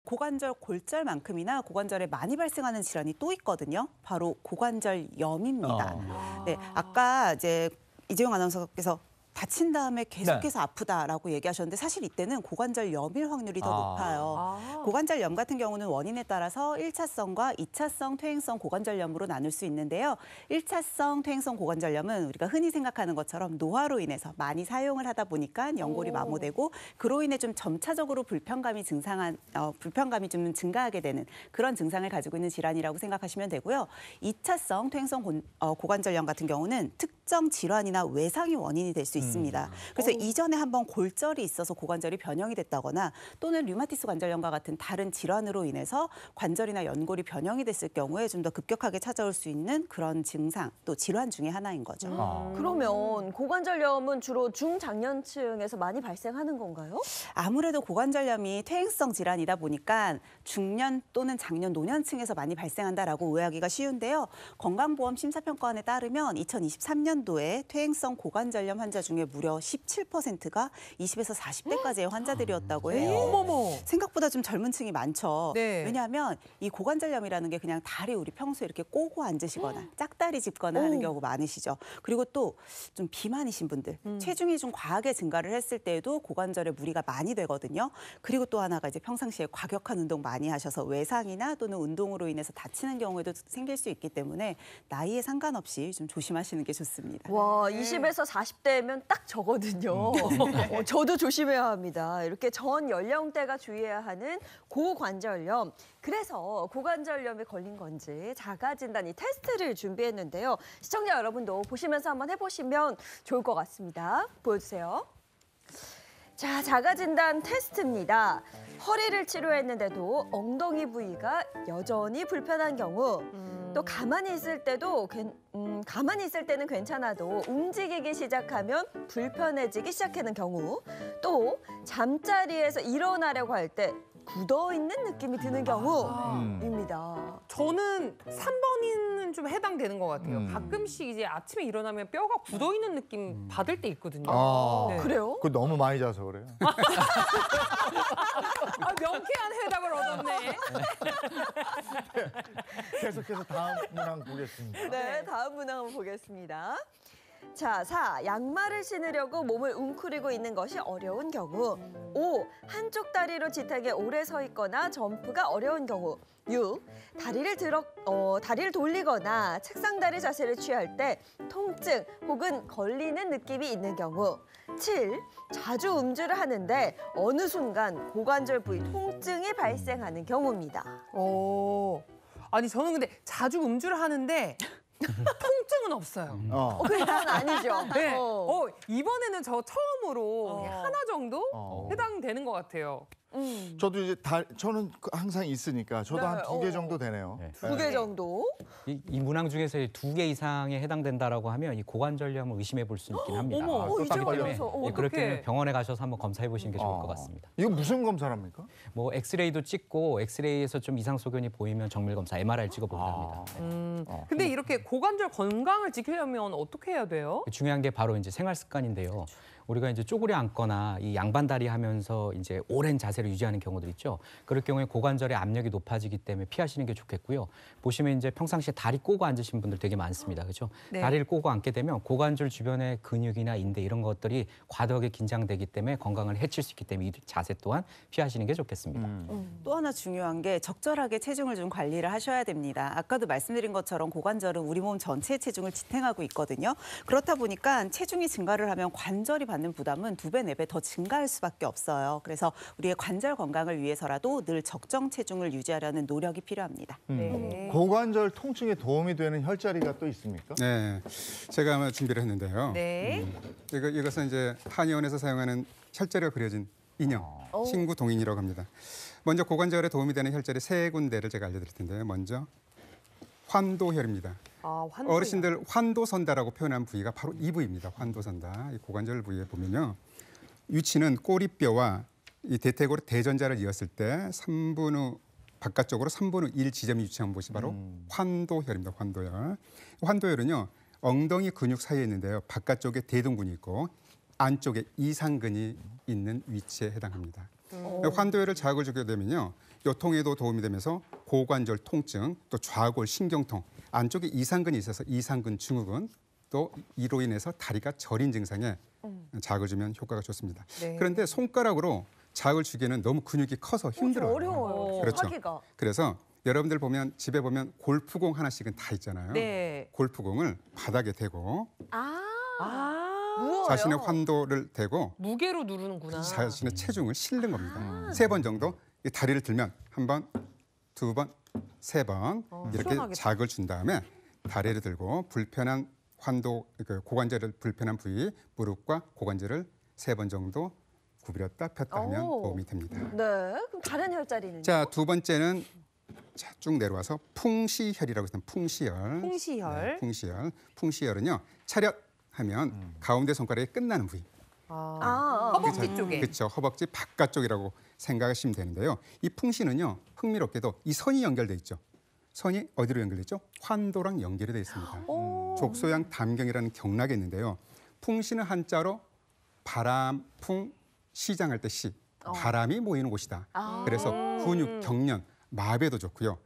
고관절 골절만큼이나 고관절에 많이 발생하는 질환이 또 있거든요. 바로 고관절염입니다. 네, 아까 이제 이재용 아나운서께서 다친 다음에 계속해서 아프다라고 얘기하셨는데 사실 이때는 고관절염일 확률이 더 높아요. 고관절염 같은 경우는 원인에 따라서 1차성과 2차성 퇴행성 고관절염으로 나눌 수 있는데요. 1차성 퇴행성 고관절염은 우리가 흔히 생각하는 것처럼 노화로 인해서 많이 사용을 하다 보니까 연골이 마모되고 그로 인해 좀 점차적으로 불편감이 좀 증가하게 되는 그런 증상을 가지고 있는 질환이라고 생각하시면 되고요. 2차성 퇴행성 고관절염 같은 경우는 특정 질환이나 외상이 원인이 될 수 있습니다. 그래서 이전에 한번 골절이 있어서 고관절이 변형이 됐다거나 또는 류마티스 관절염과 같은 다른 질환으로 인해서 관절이나 연골이 변형이 됐을 경우에 좀 더 급격하게 찾아올 수 있는 그런 증상 또 질환 중에 하나인 거죠. 그러면 고관절염은 주로 중장년층에서 많이 발생하는 건가요? 아무래도 고관절염이 퇴행성 질환이다 보니까 중년 또는 장년 노년층에서 많이 발생한다라고 오해하기가 쉬운데요. 건강보험 심사평가원에 따르면 2023년도에 퇴행성 고관절염 환자 중에 무려 17%가 20에서 40대까지의 환자들이었다고 해요. 생각보다 좀 젊은 층이 많죠. 왜냐하면 이 고관절염이라는 게 그냥 다리 우리 평소에 이렇게 꼬고 앉으시거나 짝다리 짚거나 하는 경우 많으시죠. 그리고 또 좀 비만이신 분들, 체중이 좀 과하게 증가를 했을 때에도 고관절에 무리가 많이 되거든요. 그리고 또 하나가 이제 평상시에 과격한 운동 많이 하셔서 외상이나 또는 운동으로 인해서 다치는 경우에도 생길 수 있기 때문에 나이에 상관없이 좀 조심하시는 게 좋습니다. 와, 20에서 40대면 딱 저거든요. 저도 조심해야 합니다. 이렇게 전 연령대가 주의해야 하는 고관절염. 그래서 고관절염에 걸린 건지 자가진단 이 테스트를 준비했는데요. 시청자 여러분도 보시면서 한번 해보시면 좋을 것 같습니다. 보여주세요. 자, 자가진단 테스트입니다. 허리를 치료했는데도 엉덩이 부위가 여전히 불편한 경우, 또 가만히 있을 때는 괜찮아도 움직이기 시작하면 불편해지기 시작하는 경우, 또 잠자리에서 일어나려고 할 때 굳어있는 느낌이 드는 경우입니다. 저는 3번이는 좀 해당되는 것 같아요. 가끔씩 이제 아침에 일어나면 뼈가 굳어있는 느낌 받을 때 있거든요. 그래요? 그거 너무 많이 자서 그래요. 명쾌한 해답을 얻었네. 계속해서 다음 문항 보겠습니다. 네, 다음 문항 한번 보겠습니다. 자, 4. 양말을 신으려고 몸을 웅크리고 있는 것이 어려운 경우. 5. 한쪽 다리로 지탁에 오래 서 있거나 점프가 어려운 경우. 6. 다리를 돌리거나 책상 다리 자세를 취할 때 통증 혹은 걸리는 느낌이 있는 경우. 7. 자주 음주를 하는데 어느 순간 고관절 부위 통증이 발생하는 경우입니다. 아니 저는 근데 자주 음주를 하는데 통증은 없어요. 그건 아니죠. 네. 이번에는 저 처음으로 하나 정도 해당되는 것 같아요. 저도 이제 저는 항상 있으니까 저도 한 2개 정도 되네요. 2개 정도. 이 문항 중에서 2개 이상에 해당된다라고 하면 이 고관절염을 의심해 볼 수 있긴 합니다. 이제 걸려서. 그렇기 때문에 병원에 가셔서 한번 검사해 보시는 게 좋을 것 같습니다. 이거 무슨 검사를 합니까? 뭐 엑스레이도 찍고 엑스레이에서 좀 이상 소견이 보이면 정밀 검사 MRI를 찍어보기도 합니다. 근데 이렇게 고관절 건강을 지키려면 어떻게 해야 돼요? 중요한 게 바로 이제 생활 습관인데요. 우리가 이제 쪼그려 앉거나 이 양반다리 하면서 이제 오랜 자세를 유지하는 경우들 있죠. 그럴 경우에 고관절의 압력이 높아지기 때문에 피하시는 게 좋겠고요. 보시면 이제 평상시에 다리 꼬고 앉으신 분들 되게 많습니다. 그렇죠? 다리를 꼬고 앉게 되면 고관절 주변의 근육이나 인대 이런 것들이 과도하게 긴장되기 때문에 건강을 해칠 수 있기 때문에 이 자세 또한 피하시는 게 좋겠습니다. 또 하나 중요한 게 적절하게 체중을 좀 관리를 하셔야 됩니다. 아까도 말씀드린 것처럼 고관절은 우리 몸 전체의 체중을 지탱하고 있거든요. 그렇다 보니까 체중이 증가를 하면 관절이 받는 부담은 2배, 4배 더 증가할 수밖에 없어요. 그래서 우리의 관절 건강을 위해서라도 늘 적정 체중을 유지하려는 노력이 필요합니다. 고관절 통증에 도움이 되는 혈자리가 또 있습니까? 네, 제가 아마 준비를 했는데요. 이것은 이제 한의원에서 사용하는 혈자리가 그려진 인형, 신구 동인이라고 합니다. 먼저 고관절에 도움이 되는 혈자리 3군데를 제가 알려드릴 텐데요. 먼저 환도혈입니다. 어르신들 환도선다라고 표현한 부위가 바로 이 부위입니다. 환도선다. 이 고관절 부위에 보면요. 위치는 꼬리뼈와 이 대퇴골 대전자를 이었을 때 3분 후 바깥쪽으로 3분 후 1 지점이 위치한 곳이 바로 환도혈입니다. 환도혈. 환도혈은요. 엉덩이 근육 사이에 있는데요. 바깥쪽에 대둔근이 있고 안쪽에 이상근이 있는 위치에 해당합니다. 환도혈을 자극을 주게 되면요. 요통에도 도움이 되면서 고관절 통증, 또 좌골 신경통, 안쪽에 이상근이 있어서 이상근 증후군, 또 이로 인해서 다리가 저린 증상에 자극을 주면 효과가 좋습니다. 네. 그런데 손가락으로 자극을 주기에는 너무 근육이 커서 힘들어요. 어려워요. 그렇죠. 하기가. 그래서 여러분들 보면 집에 보면 골프공 하나씩은 다 있잖아요. 네. 골프공을 바닥에 대고 무거워요. 자신의 환도를 대고 무게로 누르는구나. 자신의 체중을 실는 겁니다. 3번 정도 이 다리를 들면 1번, 2번, 3번 이렇게 시원하겠다. 자극을 준 다음에 다리를 들고 불편한 환도, 그 고관절을 불편한 부위, 무릎과 고관절을 3번 정도 구부렸다 폈다 하면 오. 도움이 됩니다. 네. 그럼 다른 혈자리는요? 자, 2번째는 자, 쭉 내려와서 풍시혈이라고 해서 풍시혈. 풍시혈. 네, 풍시혈. 풍시혈은요. 차렷 하면 가운데 손가락이 끝나는 부위. 허벅지 쪽에. 그렇죠. 허벅지 바깥쪽이라고 생각하시면 되는데요. 이 풍시는요. 흥미롭게도 이 선이 연결돼 있죠. 선이 어디로 연결돼 있죠? 환도랑 연결이 돼 있습니다. 족소양 담경이라는 경락이 있는데요. 풍시는 한자로 바람, 풍, 시장할 때 시. 바람이 모이는 곳이다. 그래서 근육, 경련, 마비에도 좋고요.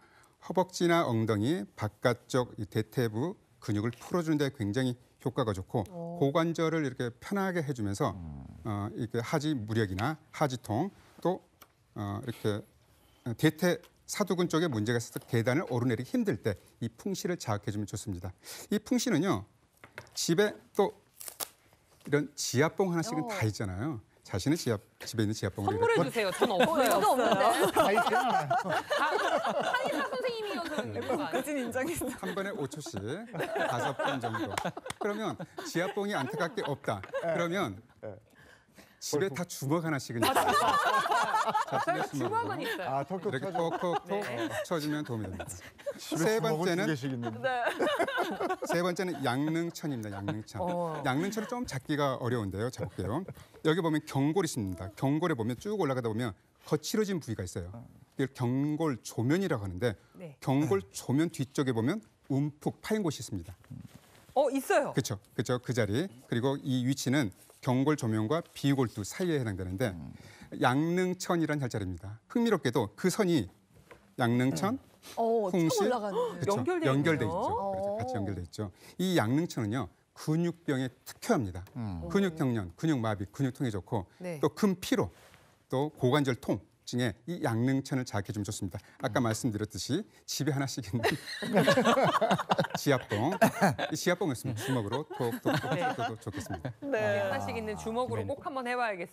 허벅지나 엉덩이, 바깥쪽 이 대퇴부 근육을 풀어주는 데 굉장히 효과가 좋고 고관절을 이렇게 편하게 해주면서 이렇게 하지 무력이나 하지통 또 이렇게 대퇴 사두근 쪽에 문제가 있어서 계단을 오르내리기 힘들 때 이 풍시를 자극해주면 좋습니다. 이 풍시는요 집에 또 이런 지압봉 하나씩은 다 있잖아요. 자신의 집에 있는 지압봉을 선물해 주세요. 전 없어요. 이거 없는데. 다 있긴 하나요. 한의사 선생님이어서 있는 거 아니에요? 그진 인정했어. 한 번에 5초씩 5번 정도. 그러면 지압봉이 안타깝게 없다. 그러면 집에 다 주먹 하나씩은 있어요. 자신의 주먹은 있어요. 아, 톡톡 이렇게 터져. 톡톡톡 쳐주면 도움이 됩니다. 집에 세 주먹은 두 번째는 개씩 있는데. 세 번째는 양릉천입니다. 양릉천. 양릉천은 좀 잡기가 어려운데요. 잡을게요. 여기 보면 경골이 있습니다. 경골에 보면 쭉 올라가다 보면 거칠어진 부위가 있어요. 이걸 경골 조면이라고 하는데 네. 경골 조면 뒤쪽에 보면 움푹 파인 곳이 있습니다. 있어요. 그렇죠. 그렇죠. 그 자리. 그리고 이 위치는 경골 조면과 비골두 사이에 해당되는데 양릉천이라는 혈자리입니다. 흥미롭게도 그 선이 양릉천, 풍시, 쭉 올라가는. 그렇죠. 연결돼 연결돼 있네요. 있죠. 그렇죠. 같이 연결돼 있죠. 이 양릉천은요 근육병에 특효합니다. 근육경련, 근육마비, 근육통에 좋고 네. 또 근피로, 또 고관절 통증에 이 양릉천을 자극해주면 좋습니다. 아까 말씀드렸듯이 집에 하나씩 있는 지압봉, 이 지압봉을 쓰면 주먹으로 톡톡톡 좋겠습니다. 네. 하나씩 있는 주먹으로 꼭 한번 해봐야겠어요.